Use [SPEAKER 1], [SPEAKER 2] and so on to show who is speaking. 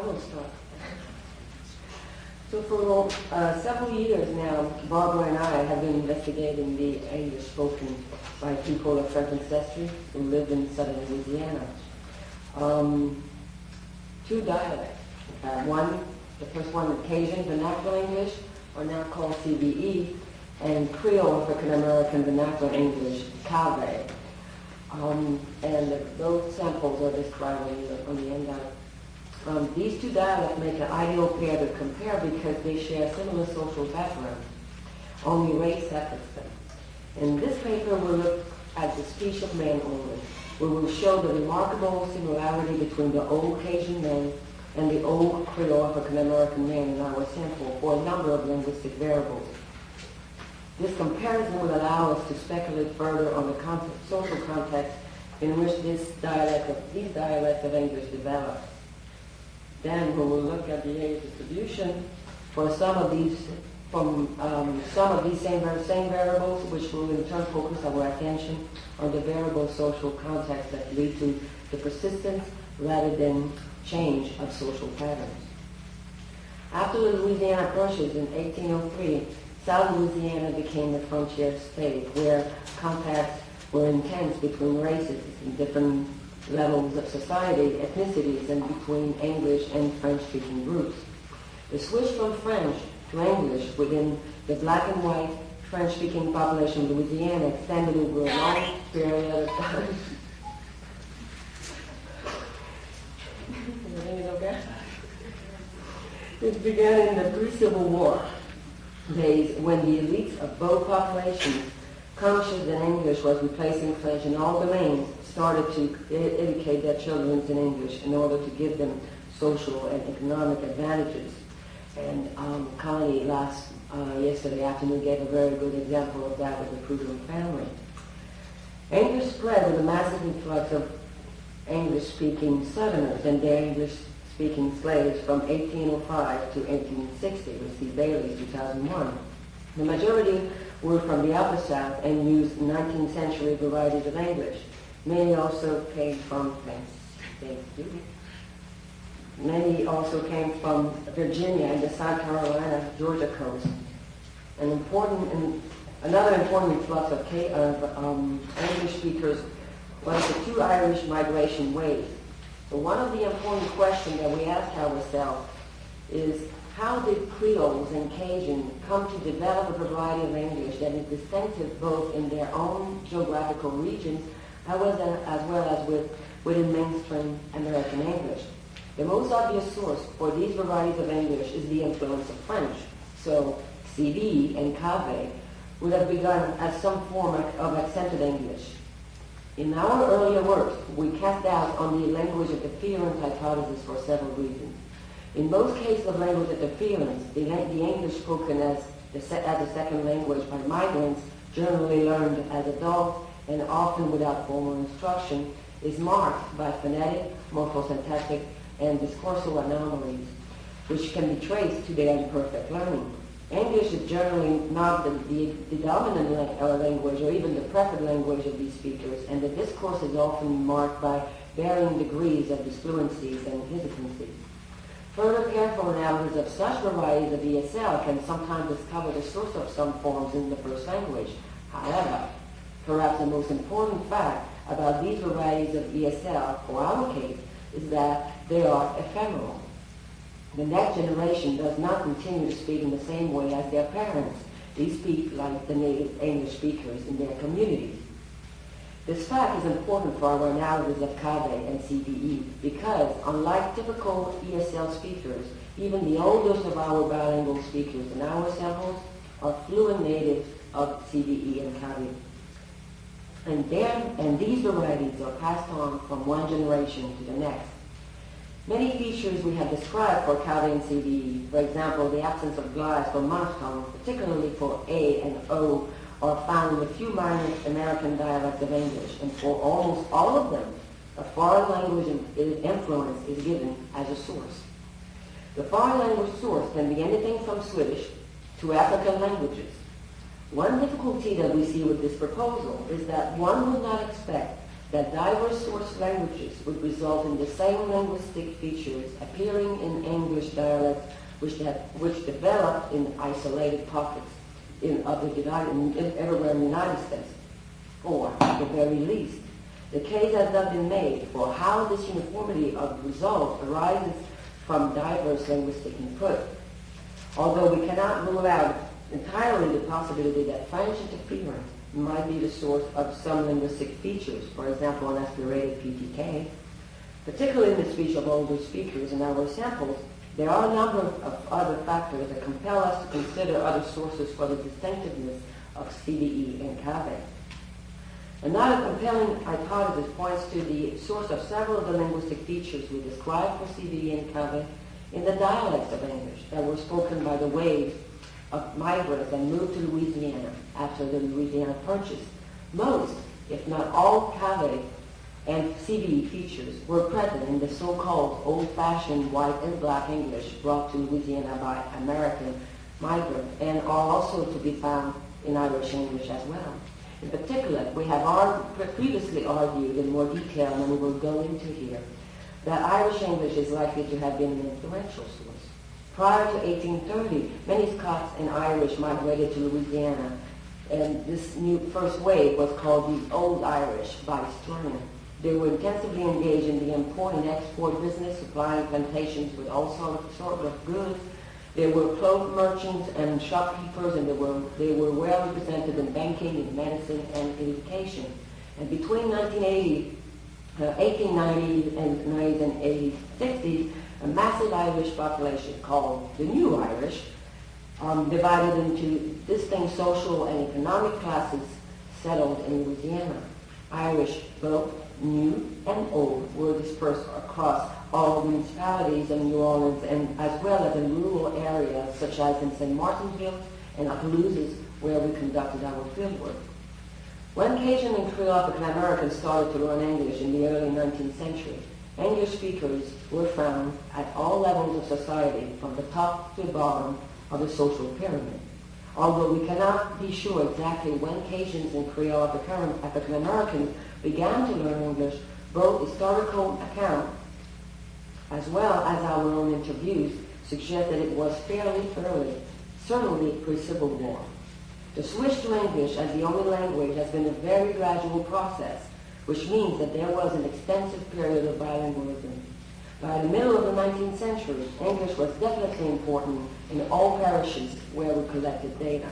[SPEAKER 1] will start. So for several years now, Barbara and I have been investigating the English spoken by people of French ancestry who live in southern Louisiana. Two dialects. The first one, Cajun Vernacular English, or now called CVE, and Creole African American Vernacular English, CAVE. And those samples are described on the handout. These two dialects make an ideal pair to compare because they share similar social backgrounds. Only race separates them. In this paper, we'll look at the speech of men only. We will show the remarkable similarity between the old Cajun men and the old Creole African American men in our sample for a number of linguistic variables. This comparison will allow us to speculate further on the social context in which these dialects of English develop. Then we will look at the age distribution for some of these same variables, which will in turn focus our attention on the variable social context that lead to the persistence rather than change of social patterns. After the Louisiana Purchase in 1803, South Louisiana became a frontier state where contacts were intense between races in different levels of society, ethnicities, and between English and French-speaking groups. The switch from French to English within the black and white French-speaking population of Louisiana extended over a long period of time. Everything is okay? It began in the pre-Civil War days when the elites of both populations, conscious that English was replacing French in all domains, started to educate their children in English in order to give them social and economic advantages. And Connie yesterday afternoon gave a very good example of that with the Prudhomme family. English spread with a massive influx of English-speaking Southerners and their English-speaking slaves from 1805 to 1860, with C. Bailey's 2001. The majority were from the Upper South and used 19th century varieties of English. Many also came from Virginia and the South Carolina, Georgia coast. Another important influx of English speakers was the two Irish migration waves. So one of the important questions that we asked ourselves is, how did Creoles and Cajun come to develop a variety of English that is distinctive both in their own geographical regions as well as within mainstream American English? The most obvious source for these varieties of English is the influence of French. So CVE and CAVE would have begun as some form of accented English. In our earlier works, we cast doubt on the language interference hypothesis for several reasons. In most cases of language interference, the English spoken as a second language by migrants, generally learned as adults and often without formal instruction, is marked by phonetic, morphosyntactic, and discursive anomalies, which can be traced to their imperfect learning. English is generally not the dominant language or even the preferred language of these speakers, and the discourse is often marked by varying degrees of disfluencies and hesitancies. Further careful analysis of such varieties of ESL can sometimes discover the source of some forms in the first language. However, perhaps the most important fact about these varieties of ESL, for our case, is that they are ephemeral. The next generation does not continue to speak in the same way as their parents. They speak like the native English speakers in their communities. This fact is important for our analysis of CAVE and CVE because, unlike typical ESL speakers, even the oldest of our bilingual speakers in our samples are fluent natives of CVE and CAVE. And these varieties are passed on from one generation to the next. Many features we have described for CAVE and CVE, for example, the absence of glide for monotone, particularly for A and O, are found in a few minor American dialects of English, and for almost all of them, a foreign language influence is given as a source. The foreign language source can be anything from Swedish to African languages. One difficulty that we see with this proposal is that one would not expect that diverse source languages would result in the same linguistic features appearing in English dialects which developed in isolated pockets everywhere in the United States, or at the very least. The case has not been made for how this uniformity of result arises from diverse linguistic input. Although we cannot rule out entirely the possibility that French interference might be the source of some linguistic features, for example, an aspirated PTK, particularly in the speech of older speakers in our samples, there are a number of other factors that compel us to consider other sources for the distinctiveness of CVE and CAVE. Another compelling hypothesis points to the source of several of the linguistic features we describe for CVE and CAVE in the dialects of English that were spoken by the waves of migrants that moved to Louisiana after the Louisiana Purchase. Most, if not all, CAVE and CVE features were present in the so-called old-fashioned white and black English brought to Louisiana by American migrants, and are also to be found in Irish English as well. In particular, we have previously argued in more detail than we will go into here that Irish English is likely to have been an influential source. Prior to 1830, many Scots and Irish migrated to Louisiana, and this new first wave was called the Old Irish by historians. They were intensively engaged in the import and export business, supplying plantations with all sorts of goods. They were cloth merchants and shopkeepers, and they were well represented in banking, in medicine, and education. And between 1890 and 1860s, a massive Irish population called the New Irish, divided into distinct social and economic classes, settled in Louisiana. Irish, both new and old, were dispersed across all municipalities in New Orleans, and as well as in rural areas such as in St. Martinsville and Tuscaloosa, where we conducted our fieldwork. When Cajun and Creole African Americans started to learn English in the early 19th century, English speakers were found at all levels of society, from the top to the bottom of the social pyramid. Although we cannot be sure exactly when Cajuns and Creole African Americans began to learn English, both historical accounts as well as our own interviews suggest that it was fairly early, certainly pre-Civil War. The switch to English as the only language has been a very gradual process, which means that there was an extensive period of bilingualism. By the middle of the 19th century, English was definitely important in all parishes where we collected data.